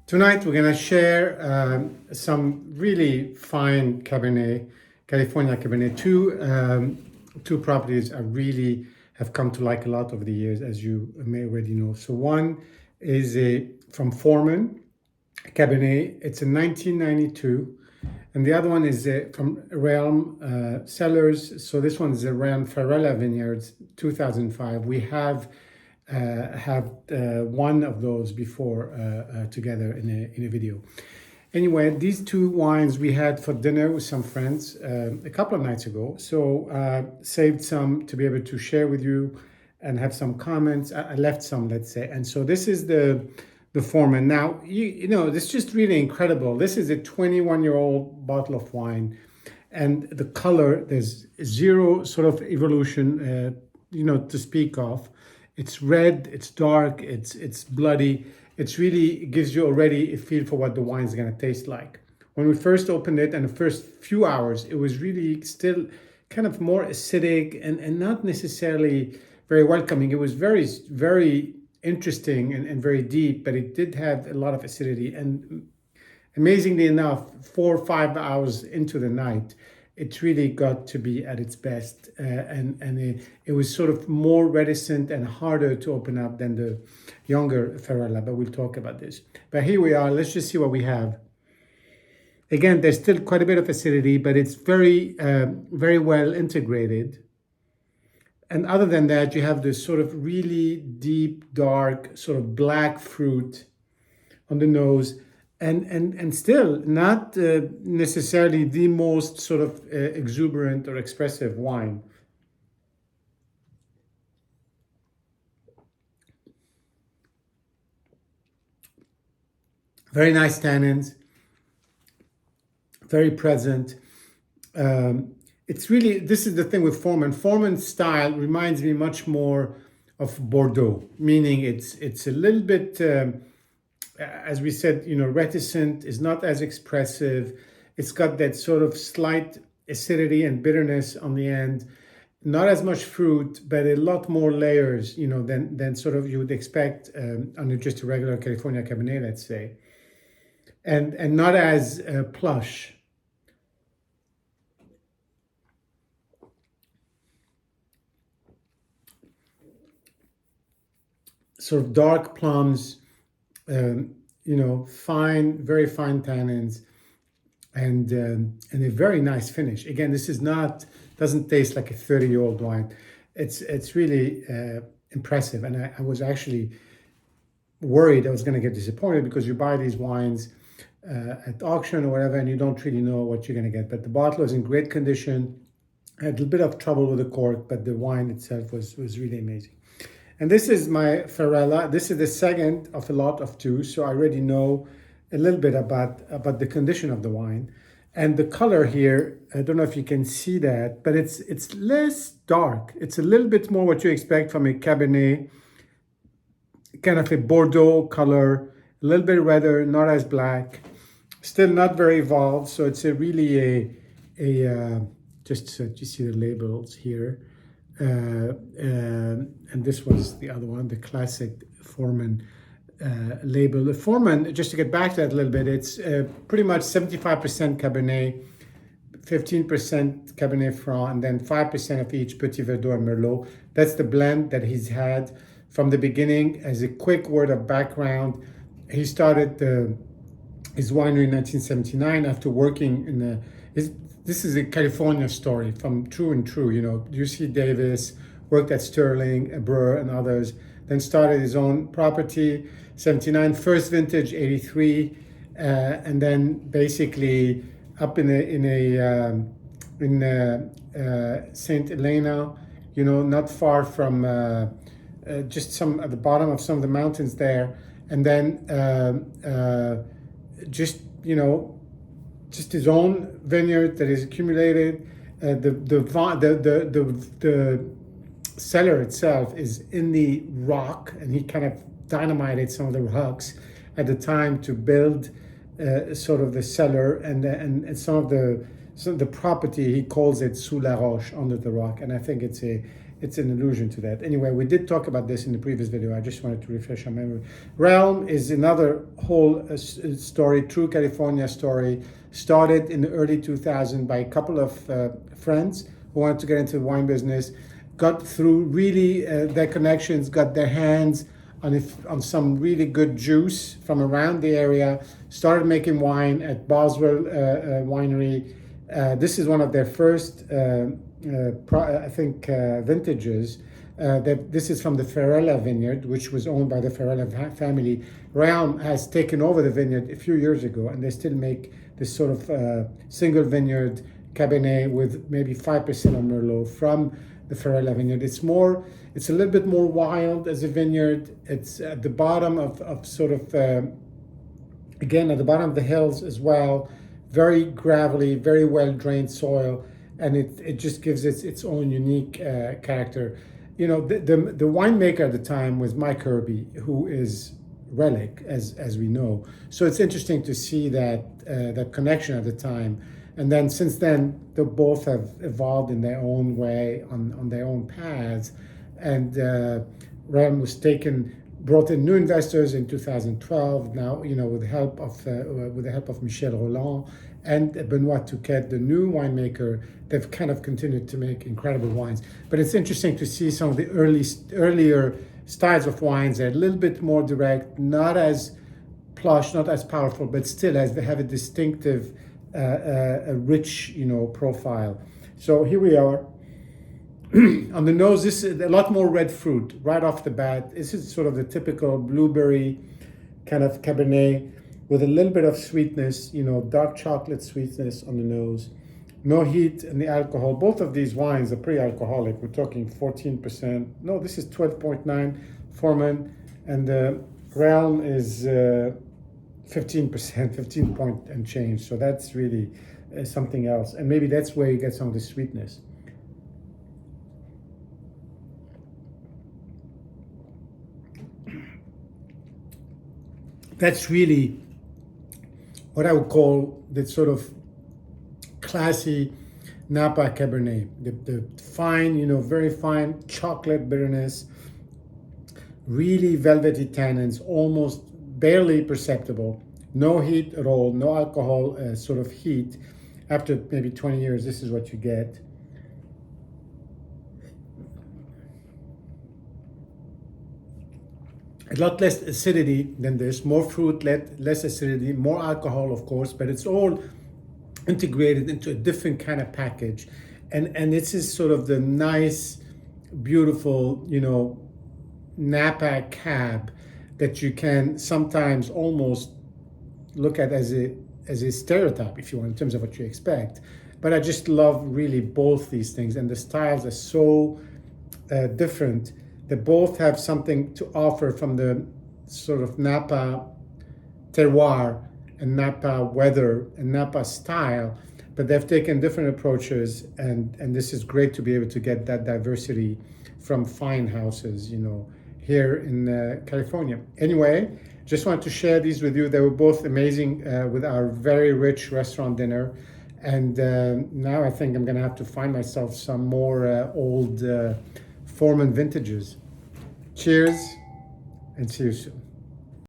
Tonight we're gonna share some really fine Cabernet, California Cabernet. Two properties I really have come to like a lot over the years, as you may already know. So one is from Forman Cabernet. It's a 1992, and the other one is from Cellars. So this one is around Farella Vineyards, 2005. We have one of those before together in a video. Anyway, these two wines we had for dinner with some friends a couple of nights ago. So saved some to be able to share with you and have some comments. I left some, let's say. And so this is the Forman. Now, you know, this is just really incredible. This is a 21-year-old bottle of wine. And the color, there's zero sort of evolution, to speak of. It's red, it's dark, it's bloody. It's really, it gives you already a feel for what the wine is going to taste like. When we first opened it and the first few hours, it was really still kind of more acidic and not necessarily very welcoming. It was very, very interesting and very deep, but it did have a lot of acidity. And amazingly enough, 4 or 5 hours into the night, it really got to be at its best, and it was sort of more reticent and harder to open up than the younger Farella, but we'll talk about this. But here we are. Let's just see what we have. Again, there's still quite a bit of acidity, but it's very, very well integrated. And other than that, you have this sort of really deep, dark, sort of black fruit on the nose. And still not necessarily the most sort of exuberant or expressive wine. Very nice tannins, very present. It's really, this is the thing with Forman. Forman's style reminds me much more of Bordeaux, meaning it's a little bit... as we said, reticent, is not as expressive. It's got that sort of slight acidity and bitterness on the end. Not as much fruit, but a lot more layers, than sort of you would expect on just a regular California Cabernet, let's say. And not as plush. Sort of dark plums, fine, very fine tannins, and a very nice finish. Again, this is doesn't taste like a 30-year-old wine. It's really impressive, and I was actually worried I was going to get disappointed because you buy these wines at auction or whatever, and you don't really know what you're going to get. But the bottle was in great condition. I had a little bit of trouble with the cork, but the wine itself was really amazing. And this is my Farella. This is the second of a lot of two, so I already know a little bit about the condition of the wine. And the color here, I don't know if you can see that, but it's less dark. It's a little bit more what you expect from a Cabernet, kind of a Bordeaux color, a little bit redder, not as black, still not very evolved. So it's really just so you see the labels here. And this was the other one, the classic Forman label. The Forman, just to get back to that a little bit, it's pretty much 75% Cabernet, 15% Cabernet Franc, and then 5% of each Petit Verdot and Merlot. That's the blend that he's had from the beginning. As a quick word of background, he started his winery in 1979 after working in this is a California story from True and True. UC Davis, worked at Sterling, Brewer, and others. Then started his own property, 79, first vintage, 83, and then basically up in Saint Helena, not far from just some at the bottom of some of the mountains there, and then just his own vineyard that is accumulated. The cellar itself is in the rock, and he kind of dynamited some of the rocks at the time to build sort of the cellar, and some of the property, he calls it sous la roche, under the rock. And I think it's a it's an allusion to that. Anyway, we did talk about this in the previous video. I just wanted to refresh our memory. Realm is another whole story, true California story, started in the early 2000s by a couple of friends who wanted to get into the wine business, got through really their connections, got their hands on some really good juice from around the area, started making wine at Boswell Winery. This is one of their first, vintages. This is from the Farella Vineyard, which was owned by the Farella family. Realm has taken over the vineyard a few years ago, and they still make this sort of single vineyard Cabernet with maybe 5% of Merlot from the Farella Vineyard. It's a little bit more wild as a vineyard. It's at the bottom of sort of, again, at the bottom of the hills as well. Very gravelly, very well drained soil, and it just gives it its own unique character. You know, the winemaker at the time was Mike Kirby, who is relic, as we know. So it's interesting to see that connection at the time. And then since then, they both have evolved in their own way, on their own paths. And Realm was brought in new investors in 2012. Now, you know, with the help of Michel Rolland and Benoit Touquet, the new winemaker, they've kind of continued to make incredible wines. But it's interesting to see some of the earlier styles of wines that are a little bit more direct, not as plush, not as powerful, but still as they have a distinctive, a rich, you know, profile. So here we are. On the nose, this is a lot more red fruit right off the bat. This is sort of the typical blueberry kind of Cabernet with a little bit of sweetness, you know, dark chocolate sweetness on the nose. No heat in the alcohol. Both of these wines are pretty alcoholic. We're talking 14%. No, this is 12.9 Forman, and the Realm is 15%, 15 point and change. So that's really something else. And maybe that's where you get some of the sweetness. That's really what I would call the sort of classy Napa Cabernet. The fine, you know, very fine chocolate bitterness, really velvety tannins, almost barely perceptible. No heat at all, no alcohol sort of heat. After maybe 20 years, this is what you get. A lot less acidity than this, more fruit, less acidity, more alcohol, of course, but it's all integrated into a different kind of package. And this is sort of the nice, beautiful, you know, Napa cab that you can sometimes almost look at as a stereotype, if you want, in terms of what you expect. But I just love really both these things, and the styles are so different. They both have something to offer from the sort of Napa terroir and Napa weather and Napa style, but they've taken different approaches, and this is great to be able to get that diversity from fine houses, you know, here in California. Anyway, just wanted to share these with you. They were both amazing with our very rich restaurant dinner, and now I think I'm gonna have to find myself some more old Forman vintages. Cheers, and see you soon.